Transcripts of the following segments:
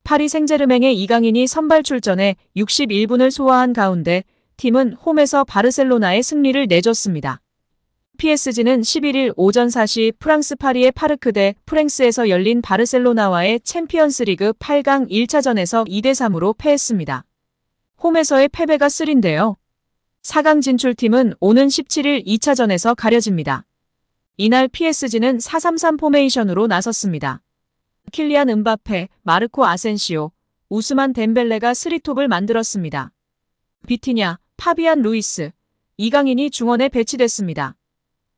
파리 생제르맹의 이강인이 선발 출전해 61분을 소화한 가운데 팀은 홈에서 바르셀로나에 승리를 내줬습니다. PSG는 11일 오전 4시 프랑스 파리의 파르크 대 프랭스에서 열린 바르셀로나와의 챔피언스리그 8강 1차전에서 2대3으로 패했습니다. 홈에서의 패배가 쓰린데요. 4강 진출팀은 오는 17일 2차전에서 가려집니다. 이날 PSG는 4-3-3 포메이션으로 나섰습니다. 킬리안 은바페, 마르코 아센시오, 우스만 덴벨레가 3톱을 만들었습니다. 비티냐, 파비안 루이스, 이강인이 중원에 배치됐습니다.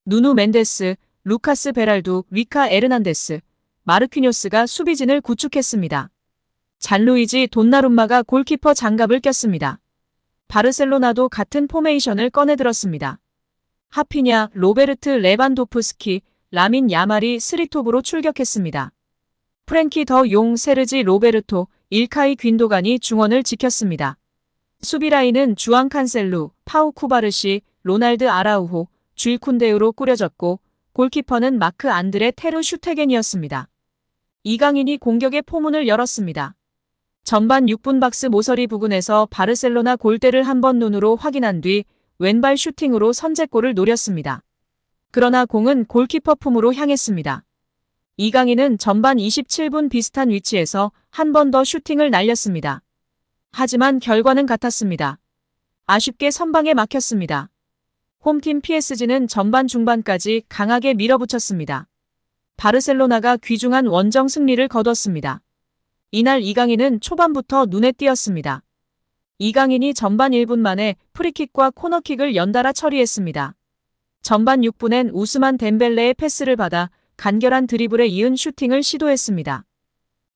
누누 멘데스, 루카스 베랄두, 리카 에르난데스, 마르퀴뇨스가 수비진을 구축했습니다. 잔루이지 돈나룸마가 골키퍼 장갑을 꼈습니다. 바르셀로나도 같은 포메이션을 꺼내들었습니다. 하피냐, 로베르트 레반도프스키, 라민 야말이 3톱으로 출격했습니다. 프랭키 더 용, 세르지 로베르토, 일카이 귄도간이 중원을 지켰습니다. 수비라인은 주앙 칸셀루, 파우 쿠바르시, 로날드 아라우호, 주일 쿤데우로 꾸려졌고 골키퍼는 마크 안드레 테르 슈테겐이었습니다. 이강인이 공격의 포문을 열었습니다. 전반 6분 박스 모서리 부근에서 바르셀로나 골대를 한번 눈으로 확인한 뒤 왼발 슈팅으로 선제골을 노렸습니다. 그러나 공은 골키퍼 품으로 향했습니다. 이강인은 전반 27분 비슷한 위치에서 한 번 더 슈팅을 날렸습니다. 하지만 결과는 같았습니다. 아쉽게 선방에 막혔습니다. 홈팀 PSG는 전반 중반까지 강하게 밀어붙였습니다. 바르셀로나가 귀중한 원정 승리를 거뒀습니다. 이날 이강인은 초반부터 눈에 띄었습니다. 이강인이 전반 1분 만에 프리킥과 코너킥을 연달아 처리했습니다. 전반 6분엔 우스만 덴벨레의 패스를 받아 간결한 드리블에 이은 슈팅을 시도했습니다.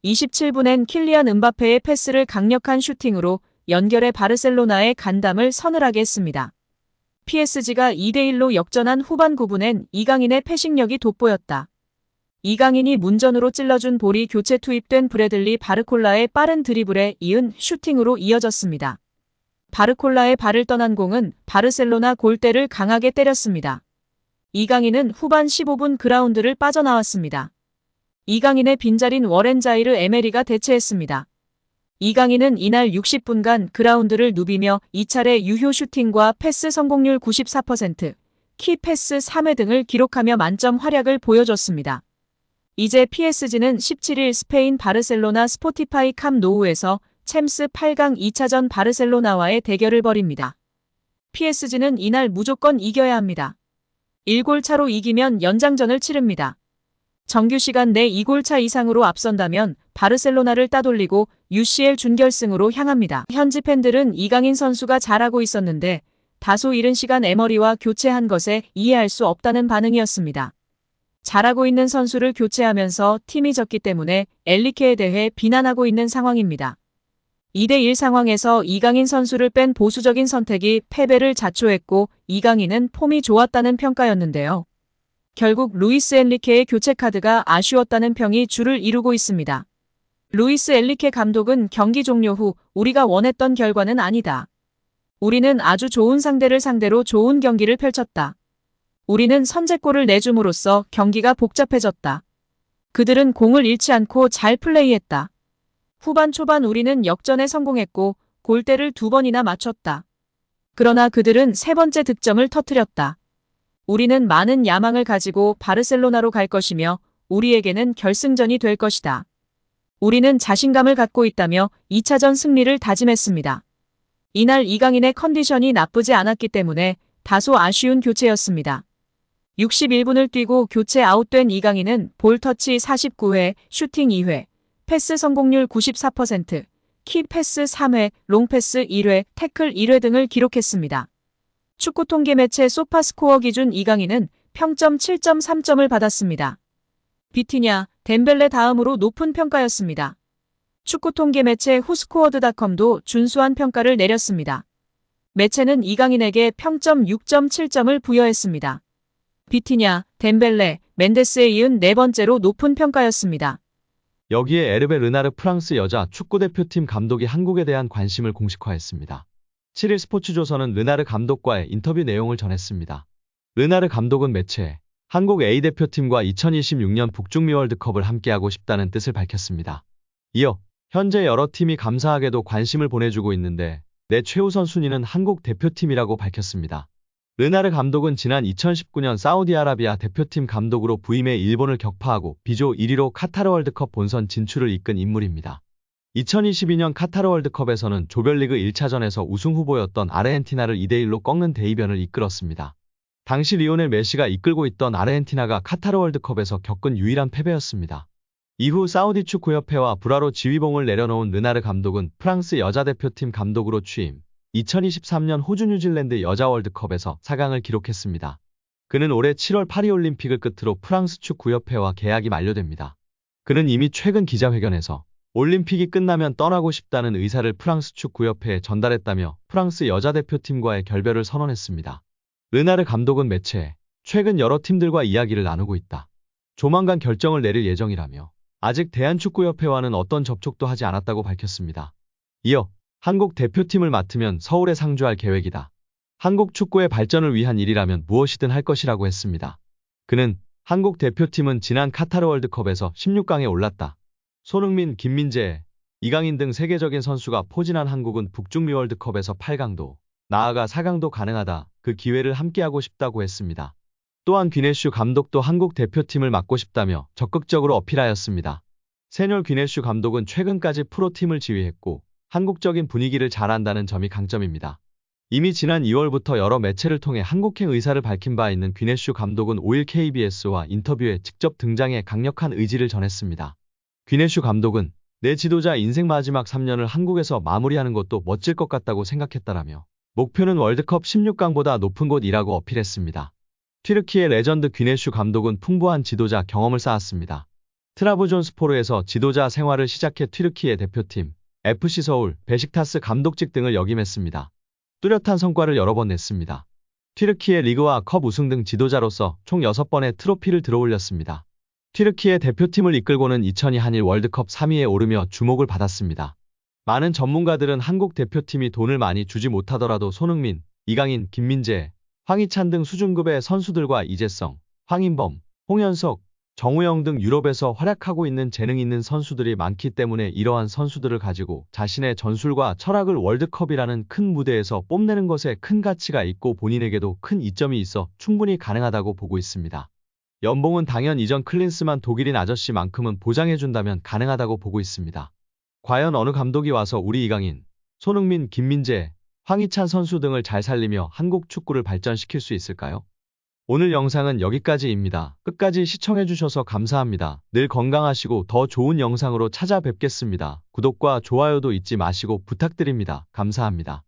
27분엔 킬리안 은바페의 패스를 강력한 슈팅으로 연결해 바르셀로나의 간담을 서늘하게 했습니다. PSG가 2대1로 역전한 후반 9분엔 이강인의 패싱력이 돋보였다. 이강인이 문전으로 찔러준 볼이 교체 투입된 브래들리 바르콜라의 빠른 드리블에 이은 슈팅으로 이어졌습니다. 바르콜라의 발을 떠난 공은 바르셀로나 골대를 강하게 때렸습니다. 이강인은 후반 15분 그라운드를 빠져나왔습니다. 이강인의 빈자리인 워렌 자이르 에메리가 대체했습니다. 이강인은 이날 60분간 그라운드를 누비며 2차례 유효 슈팅과 패스 성공률 94%, 키 패스 3회 등을 기록하며 만점 활약을 보여줬습니다. 이제 PSG는 17일 스페인 바르셀로나 스포티파이 캄 노우에서 챔스 8강 2차전 바르셀로나와의 대결을 벌입니다. PSG는 이날 무조건 이겨야 합니다. 1골 차로 이기면 연장전을 치릅니다. 정규 시간 내 2골 차 이상으로 앞선다면 바르셀로나를 따돌리고 UCL 준결승으로 향합니다. 현지 팬들은 이강인 선수가 잘하고 있었는데 다소 이른 시간 에머리와 교체한 것에 이해할 수 없다는 반응이었습니다. 잘하고 있는 선수를 교체하면서 팀이 졌기 때문에 엘리케에 대해 비난하고 있는 상황입니다. 2대1 상황에서 이강인 선수를 뺀 보수적인 선택이 패배를 자초했고 이강인은 폼이 좋았다는 평가였는데요. 결국 루이스 엔리케의 교체 카드가 아쉬웠다는 평이 줄을 이루고 있습니다. 루이스 엔리케 감독은 경기 종료 후 우리가 원했던 결과는 아니다. 우리는 아주 좋은 상대를 상대로 좋은 경기를 펼쳤다. 우리는 선제골을 내줌으로써 경기가 복잡해졌다. 그들은 공을 잃지 않고 잘 플레이했다. 후반 초반 우리는 역전에 성공했고 골대를 2번이나 맞췄다. 그러나 그들은 3번째 득점을 터뜨렸다. 우리는 많은 야망을 가지고 바르셀로나로 갈 것이며 우리에게는 결승전이 될 것이다. 우리는 자신감을 갖고 있다며 2차전 승리를 다짐했습니다. 이날 이강인의 컨디션이 나쁘지 않았기 때문에 다소 아쉬운 교체였습니다. 61분을 뛰고 교체 아웃된 이강인은 볼 터치 49회, 슈팅 2회, 패스 성공률 94%, 키 패스 3회, 롱 패스 1회, 태클 1회 등을 기록했습니다. 축구 통계 매체 소파스코어 기준 이강인은 평점 7.3점을 받았습니다. 비티냐, 덴벨레 다음으로 높은 평가였습니다. 축구 통계 매체 후스코어드닷컴도 준수한 평가를 내렸습니다. 매체는 이강인에게 평점 6.7점을 부여했습니다. 비티냐, 덴벨레, 멘데스에 이은 4번째로 높은 평가였습니다. 여기에 에르베 르나르 프랑스 여자 축구대표팀 감독이 한국에 대한 관심을 공식화했습니다. 7일 스포츠조선은 르나르 감독과의 인터뷰 내용을 전했습니다. 르나르 감독은 매체에 한국 A대표팀과 2026년 북중미 월드컵을 함께하고 싶다는 뜻을 밝혔습니다. 이어 현재 여러 팀이 감사하게도 관심을 보내주고 있는데 내 최우선 순위는 한국 대표팀이라고 밝혔습니다. 르나르 감독은 지난 2019년 사우디아라비아 대표팀 감독으로 부임해 일본을 격파하고 비조 1위로 카타르 월드컵 본선 진출을 이끈 인물입니다. 2022년 카타르 월드컵에서는 조별리그 1차전에서 우승 후보였던 아르헨티나를 2대1로 꺾는 대이변을 이끌었습니다. 당시 리오넬 메시가 이끌고 있던 아르헨티나가 카타르 월드컵에서 겪은 유일한 패배였습니다. 이후 사우디 축구협회와 불화로 지휘봉을 내려놓은 르나르 감독은 프랑스 여자대표팀 감독으로 취임, 2023년 호주 뉴질랜드 여자 월드컵에서 4강을 기록했습니다. 그는 올해 7월 파리올림픽을 끝으로 프랑스 축구협회와 계약이 만료됩니다. 그는 이미 최근 기자회견에서 올림픽이 끝나면 떠나고 싶다는 의사를 프랑스 축구협회에 전달했다며 프랑스 여자대표팀과의 결별을 선언했습니다. 르나르 감독은 매체에 최근 여러 팀들과 이야기를 나누고 있다. 조만간 결정을 내릴 예정이라며 아직 대한축구협회와는 어떤 접촉도 하지 않았다고 밝혔습니다. 이어 한국 대표팀을 맡으면 서울에 상주할 계획이다. 한국 축구의 발전을 위한 일이라면 무엇이든 할 것이라고 했습니다. 그는 한국 대표팀은 지난 카타르 월드컵에서 16강에 올랐다. 손흥민, 김민재, 이강인 등 세계적인 선수가 포진한 한국은 북중미 월드컵에서 8강도, 나아가 4강도 가능하다. 그 기회를 함께하고 싶다고 했습니다. 또한 귀네슈 감독도 한국 대표팀을 맡고 싶다며 적극적으로 어필하였습니다. 세뇰 귀네슈 감독은 최근까지 프로팀을 지휘했고 한국적인 분위기를 잘 안다는 점이 강점입니다. 이미 지난 2월부터 여러 매체를 통해 한국행 의사를 밝힌 바 있는 귀네슈 감독은 5일 KBS와 인터뷰에 직접 등장해 강력한 의지를 전했습니다. 귀네슈 감독은 내 지도자 인생 마지막 3년을 한국에서 마무리하는 것도 멋질 것 같다고 생각했다라며 목표는 월드컵 16강보다 높은 곳이라고 어필했습니다. 튀르키예 레전드 귀네슈 감독은 풍부한 지도자 경험을 쌓았습니다. 트라브존스포르에서 지도자 생활을 시작해 튀르키예 대표팀, FC 서울, 베식타스 감독직 등을 역임했습니다. 뚜렷한 성과를 여러 번 냈습니다. 튀르키예 리그와 컵 우승 등 지도자로서 총 6번의 트로피를 들어올렸습니다. 튀르키예 대표팀을 이끌고는 2002 한일 월드컵 3위에 오르며 주목을 받았습니다. 많은 전문가들은 한국 대표팀이 돈을 많이 주지 못하더라도 손흥민, 이강인, 김민재, 황희찬 등 수준급의 선수들과 이재성, 황인범, 홍현석, 정우영 등 유럽에서 활약하고 있는 재능 있는 선수들이 많기 때문에 이러한 선수들을 가지고 자신의 전술과 철학을 월드컵이라는 큰 무대에서 뽐내는 것에 큰 가치가 있고 본인에게도 큰 이점이 있어 충분히 가능하다고 보고 있습니다. 연봉은 당연 이전 클린스만 독일인 아저씨만큼은 보장해준다면 가능하다고 보고 있습니다. 과연 어느 감독이 와서 우리 이강인, 손흥민, 김민재, 황희찬 선수 등을 잘 살리며 한국 축구를 발전시킬 수 있을까요? 오늘 영상은 여기까지입니다. 끝까지 시청해주셔서 감사합니다. 늘 건강하시고 더 좋은 영상으로 찾아뵙겠습니다. 구독과 좋아요도 잊지 마시고 부탁드립니다. 감사합니다.